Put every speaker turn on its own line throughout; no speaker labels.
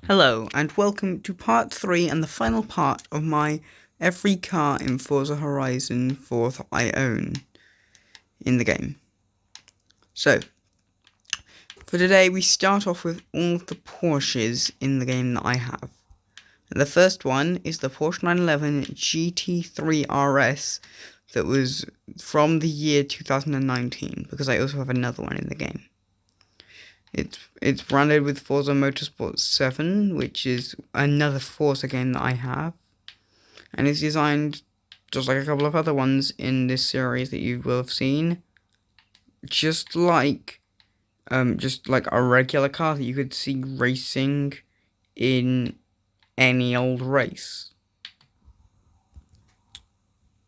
Hello, and welcome to part 3 and the final part of my every car in Forza Horizon 4 that I own in the game. So, for today we start off with all of the Porsches in the game that I have. The first one is the Porsche 911 GT3 RS that was from the year 2019, because I also have another one in the game. It's branded with Forza Motorsport 7, which is another Forza game that I have. And it's designed just like a couple of other ones in this series that you will have seen. Just like a regular car that you could see racing in any old race.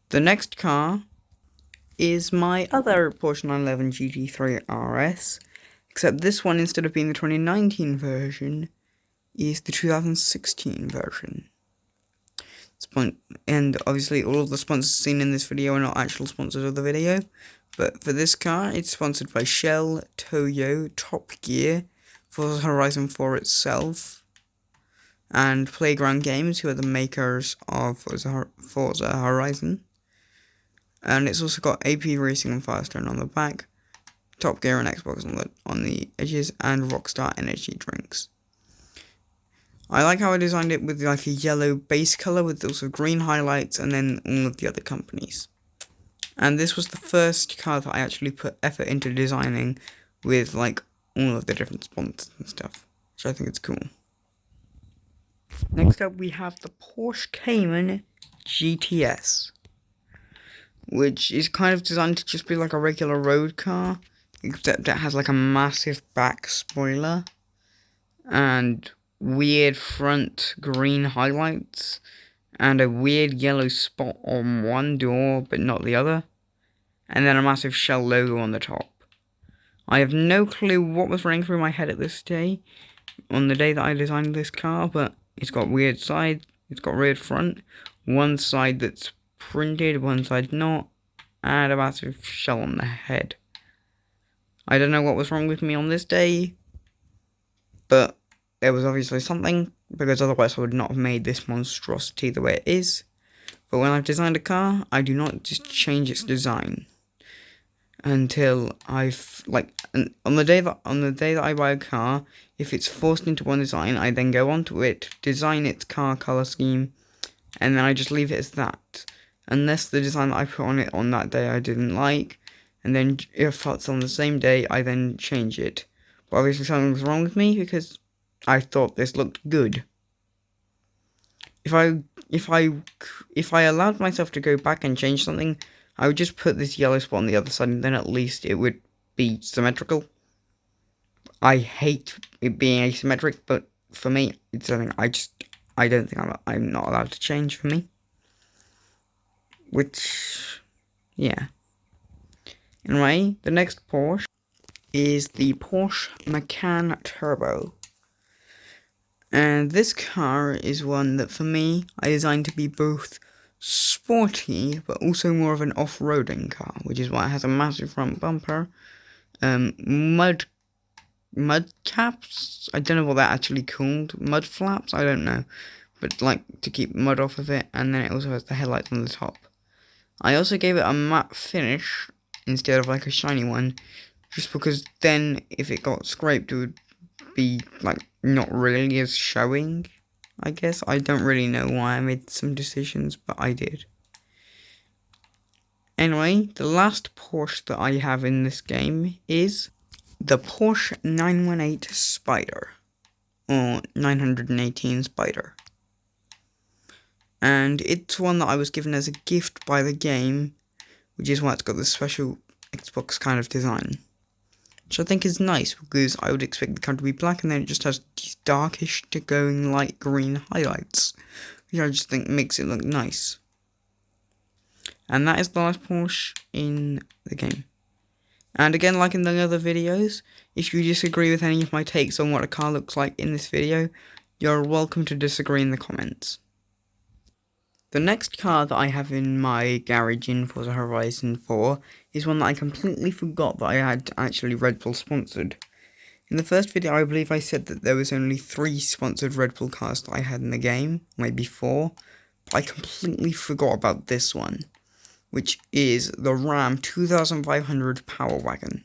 The next car is my other Porsche 911 GT3 RS. Except this one, instead of being the 2019 version, is the 2016 version. And obviously all of the sponsors seen in this video are not actual sponsors of the video. But for this car, it's sponsored by Shell, Toyo, Top Gear, Forza Horizon 4 itself, and Playground Games, who are the makers of Forza Horizon. And it's also got AP Racing and Firestone on the back, Top Gear and Xbox on the edges, and Rockstar Energy drinks. I like how I designed it with like a yellow base colour with also green highlights and then all of the other companies. And this was the first car that I actually put effort into designing with like all of the different sponsors and stuff, which I think is cool. Next up we have the Porsche Cayman GTS, which is kind of designed to just be like a regular road car, except it has like a massive back spoiler and weird front green highlights and a weird yellow spot on one door but not the other, and then a massive Shell logo on the top. I have no clue what was running through my head at this day, on the day that I designed this car, but it's got weird side, it's got weird front, one side that's printed, one side not, and a massive shell on the head. I don't know what was wrong with me on this day, but there was obviously something, because otherwise I would not have made this monstrosity the way it is. But when I've designed a car, I do not just change its design until on the day that I buy a car, if it's forced into one design, I then go onto it, design its car color scheme, and then I just leave it as that. Unless the design that I put on it on that day I didn't like, and then if it's on the same day, I then change it. But obviously something was wrong with me because I thought this looked good. If I allowed myself to go back and change something, I would just put this yellow spot on the other side, and then at least it would be symmetrical. I hate it being asymmetric, but for me, it's something I don't think I'm not allowed to change for me. Which, yeah. Anyway, the next Porsche is the Porsche Macan Turbo. And this car is one that, for me, I designed to be both sporty, but also more of an off-roading car, which is why it has a massive front bumper, mud caps, I don't know what they're actually called, mud flaps, I don't know, but like to keep mud off of it, and then it also has the headlights on the top. I also gave it a matte finish instead of like a shiny one, just because then if it got scraped it would be like not really as showing, I guess. I don't really know why I made some decisions, but I did. Anyway, the last Porsche that I have in this game is the Porsche 918 Spider, or 918 Spider. And it's one that I was given as a gift by the game, which is why it's got this special Xbox kind of design. Which I think is nice, because I would expect the car to be black, and then it just has these darkish to going light green highlights, which I just think makes it look nice. And that is the last Porsche in the game. And again, like in the other videos, if you disagree with any of my takes on what a car looks like in this video, you're welcome to disagree in the comments. The next car that I have in my garage in Forza Horizon 4 is one that I completely forgot that I had actually Red Bull sponsored. In the first video, I believe I said that there was only 3 sponsored Red Bull cars that I had in the game, maybe 4, but I completely forgot about this one, which is the Ram 2500 Power Wagon.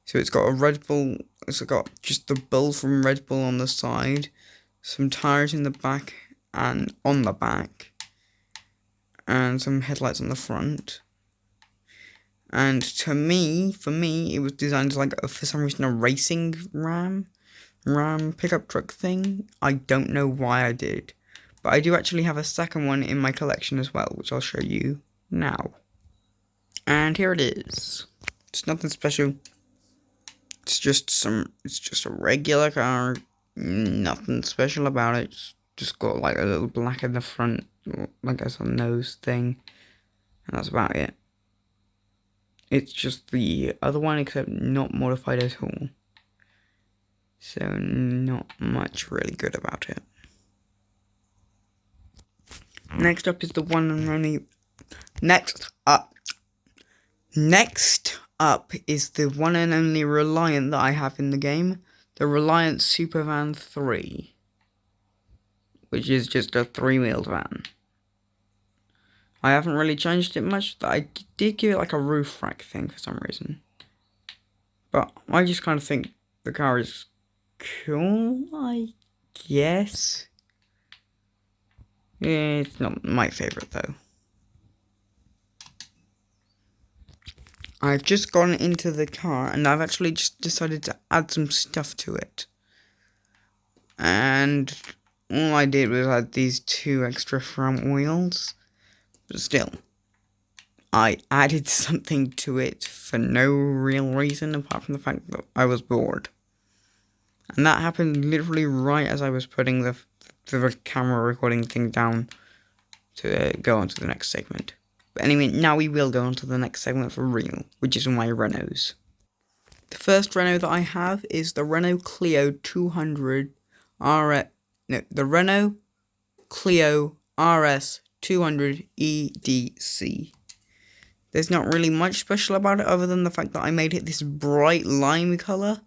So it's got a Red Bull, it's got just the bull from Red Bull on the side, some tires in the back and on the back, and some headlights on the front. And for me, it was designed as like, for some reason, a racing Ram pickup truck thing. I don't know why I did, but I do actually have a second one in my collection as well, which I'll show you now. And here it is. It's nothing special. It's just a regular car. Nothing special about it. It's just got like a little black in the front, like a nose thing, and that's about it. It's just the other one, except not modified at all. So not much really good about it. Next up is the one and only. Next up is the one and only Reliant that I have in the game, the Reliant Supervan 3, which is just a 3-wheeled van. I haven't really changed it much. I did give it like a roof rack thing for some reason, but I just kind of think the car is cool, I guess. It's not my favourite though. I've just gone into the car and I've actually just decided to add some stuff to it. And all I did was add these 2 extra front wheels. But still, I added something to it for no real reason apart from the fact that I was bored. And that happened literally right as I was putting the camera recording thing down to go on to the next segment. But anyway, now we will go on to the next segment for real, which is my Renaults. The first Renault that I have is the Renault Clio 200 the Renault Clio RS 200 EDC. There's not really much special about it other than the fact that I made it this bright lime colour,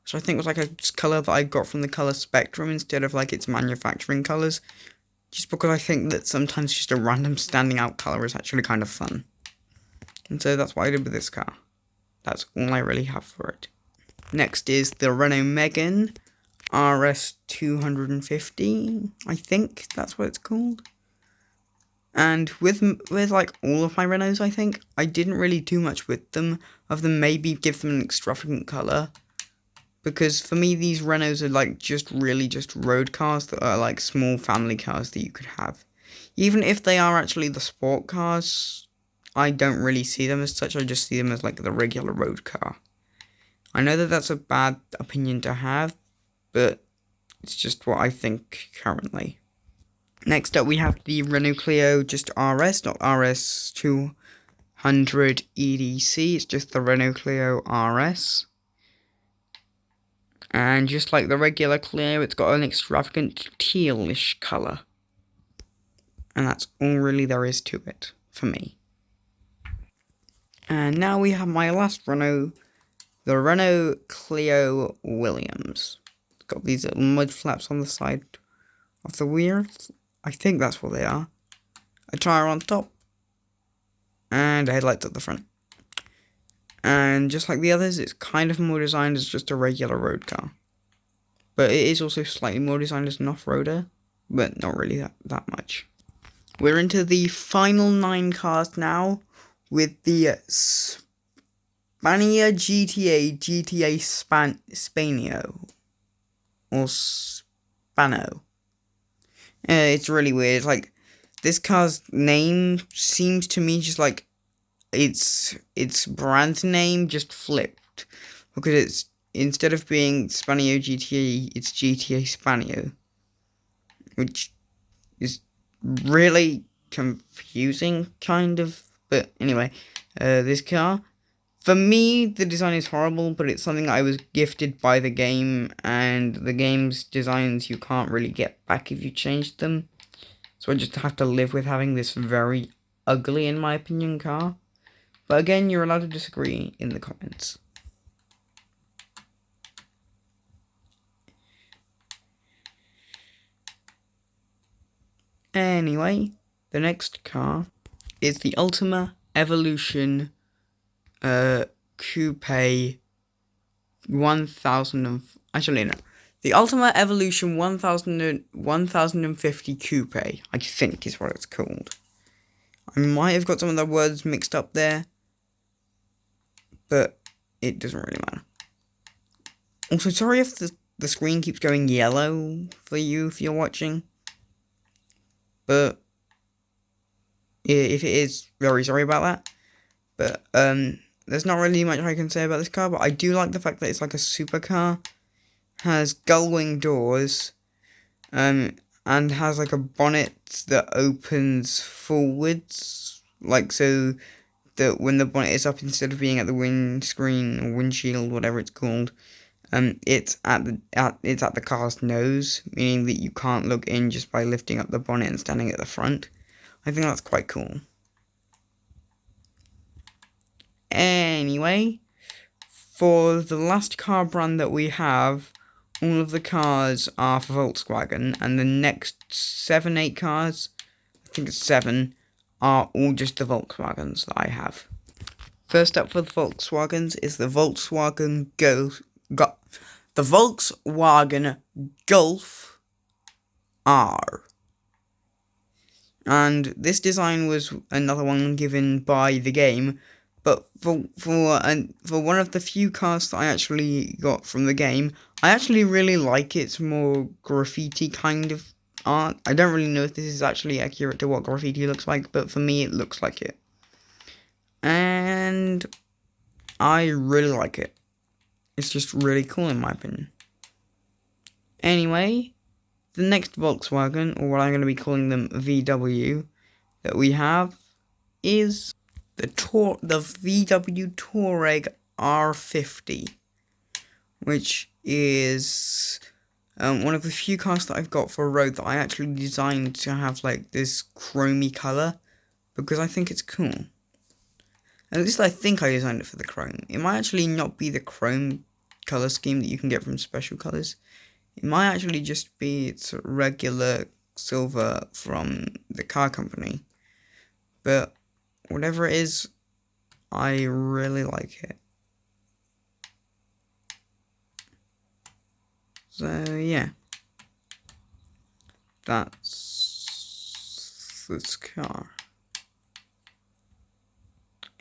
which I think was like a colour that I got from the colour spectrum instead of like its manufacturing colours, just because I think that sometimes just a random standing out colour is actually kind of fun. And so that's what I did with this car. That's all I really have for it. Next is the Renault Megane RS 250, I think that's what it's called. And with like all of my Renaults, I think, I didn't really do much with them, other than maybe give them an extravagant colour. Because for me, these Renaults are like just road cars that are like small family cars that you could have. Even if they are actually the sport cars, I don't really see them as such, I just see them as like the regular road car. I know that that's a bad opinion to have, but it's just what I think currently. Next up we have the Renault Clio just RS, not RS 200 EDC, it's just the Renault Clio RS. And just like the regular Clio, it's got an extravagant tealish colour. And that's all really there is to it, for me. And now we have my last Renault, the Renault Clio Williams. It's got these little mud flaps on the side of the wheels. I think that's what they are. A tyre on top. And headlights at the front. And just like the others, it's kind of more designed as just a regular road car. But it is also slightly more designed as an off-roader. But not really that much. We're into the final 9 cars now. With the Spania GTA Spanio. Or Spano. It's really weird. It's like, this car's name seems to me just like its brand name just flipped, because it's, instead of being Spanio GTA, it's GTA Spanio, which is really confusing, kind of. But anyway, this car, for me, the design is horrible, but it's something I was gifted by the game, and the game's designs you can't really get back if you changed them. So I just have to live with having this very ugly, in my opinion, car. But again, you're allowed to disagree in the comments. Anyway, the next car is the Ultima Evolution Coupe 1000 actually no. The Ultima Evolution 1050 Coupe, I think is what it's called. I might have got some of the words mixed up there, but it doesn't really matter. Also, sorry if the screen keeps going yellow for you if you're watching, but if it is, very sorry about that. But there's not really much I can say about this car, but I do like the fact that it's like a supercar, has gull-wing doors, and has like a bonnet that opens forwards, like so that when the bonnet is up, instead of being at the windscreen or windshield, whatever it's called, it's at the car's nose, meaning that you can't look in just by lifting up the bonnet and standing at the front. I think that's quite cool. Anyway, for the last car brand that we have, all of the cars are for Volkswagen, and the next 7-8 cars, I think it's 7, are all just the Volkswagens that I have. First up for the Volkswagens is the Volkswagen Golf R. And this design was another one given by the game, but for one of the few cars that I actually got from the game, I actually really like its more graffiti kind of art. I don't really know if this is actually accurate to what graffiti looks like, but for me it looks like it. And I really like it. It's just really cool in my opinion. Anyway, the next Volkswagen, or what I'm going to be calling them VW, that we have is the VW Touareg R50, which is one of the few cars that I've got for road that I actually designed to have like this chromey colour, because I think it's cool. At least I think I designed it for the chrome. It might actually not be the chrome colour scheme that you can get from special colours. It might actually just be its regular silver from the car company. But whatever it is, I really like it. So yeah, that's this car.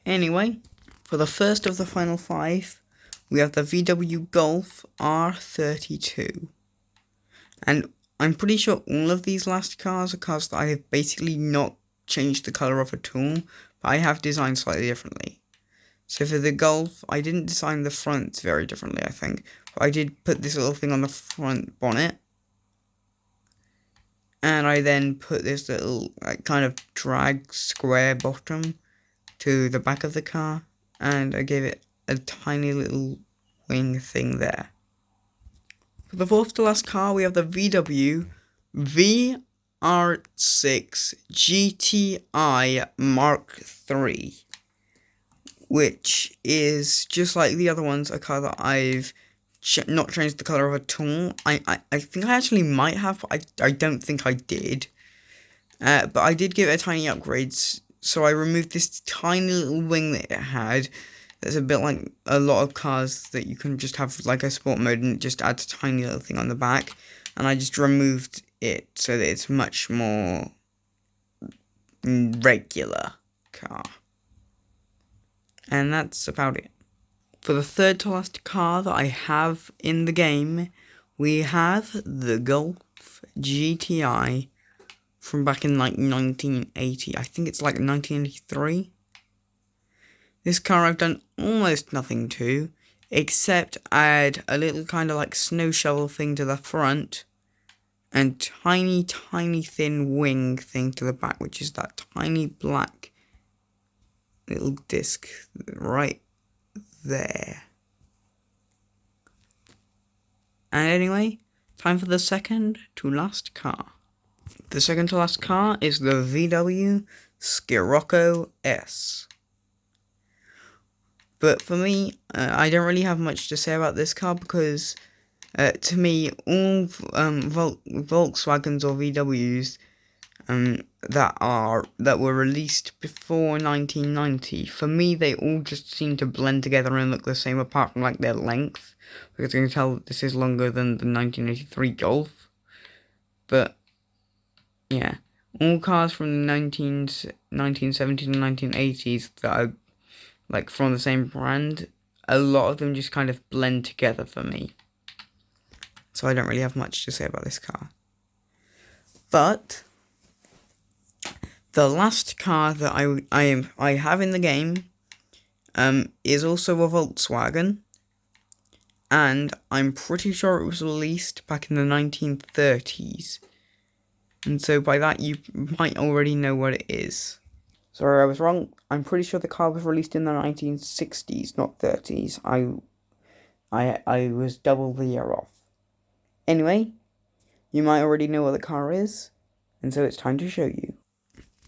Anyway, for the first of the final 5, we have the VW Golf R32. And I'm pretty sure all of these last cars are cars that I have basically not changed the colour of at all, but I have designed slightly differently. So for the Golf, I didn't design the front very differently, I think, but I did put this little thing on the front bonnet, and I then put this little kind of drag square bottom to the back of the car, and I gave it a tiny little wing thing there. For the fourth to last car, we have the VW VR6 GTI Mark III, which is, just like the other ones, a car that I've not changed the colour of at all. I think I actually might have, but I don't think I did. But I did give it a tiny upgrades, so I removed this tiny little wing that it had. There's a bit like a lot of cars that you can just have like a sport mode and it just adds a tiny little thing on the back. And I just removed it so that it's much more regular car. And that's about it. For the third to last car that I have in the game, we have the Golf GTI from back in like 1980. I think it's like 1983. This car I've done almost nothing to, except add a little kind of like snow shovel thing to the front, and tiny thin wing thing to the back, which is that tiny black little disc right there. And anyway, time for the second to last car. The second to last car is the VW Scirocco S. But for me, I don't really have much to say about this car because, to me, all Volkswagens or VWs that were released before 1990. For me, they all just seem to blend together and look the same, apart from like their length, because you can tell this is longer than the 1983 Golf. But yeah, all cars from the 1970s and 1980s that are like from the same brand, a lot of them just kind of blend together for me. So I don't really have much to say about this car. But the last car that I have in the game is also a Volkswagen, and I'm pretty sure it was released back in the 1930s. And so by that you might already know what it is. Sorry, I was wrong. I'm pretty sure the car was released in the 1960s, not 30s. I was double the year off. Anyway, you might already know what the car is, and so it's time to show you.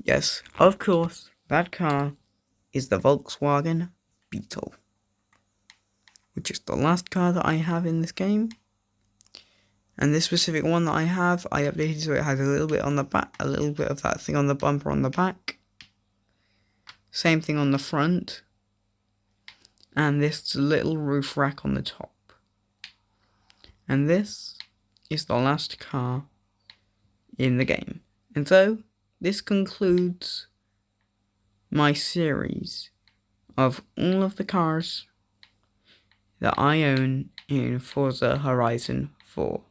Yes, of course, that car is the Volkswagen Beetle, which is the last car that I have in this game. And this specific one that I have, I updated so it has a little bit on the back, a little bit of that thing on the bumper on the back. Same thing on the front. And this little roof rack on the top. And this is the last car in the game. And so, this concludes my series of all of the cars that I own in Forza Horizon 4.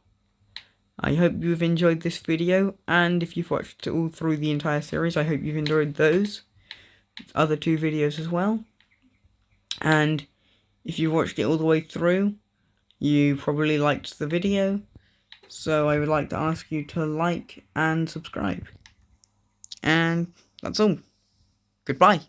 I hope you've enjoyed this video, and if you've watched it all through the entire series, I hope you've enjoyed those other two videos as well. And if you watched it all the way through, you probably liked the video, so I would like to ask you to like and subscribe. And that's all. Goodbye.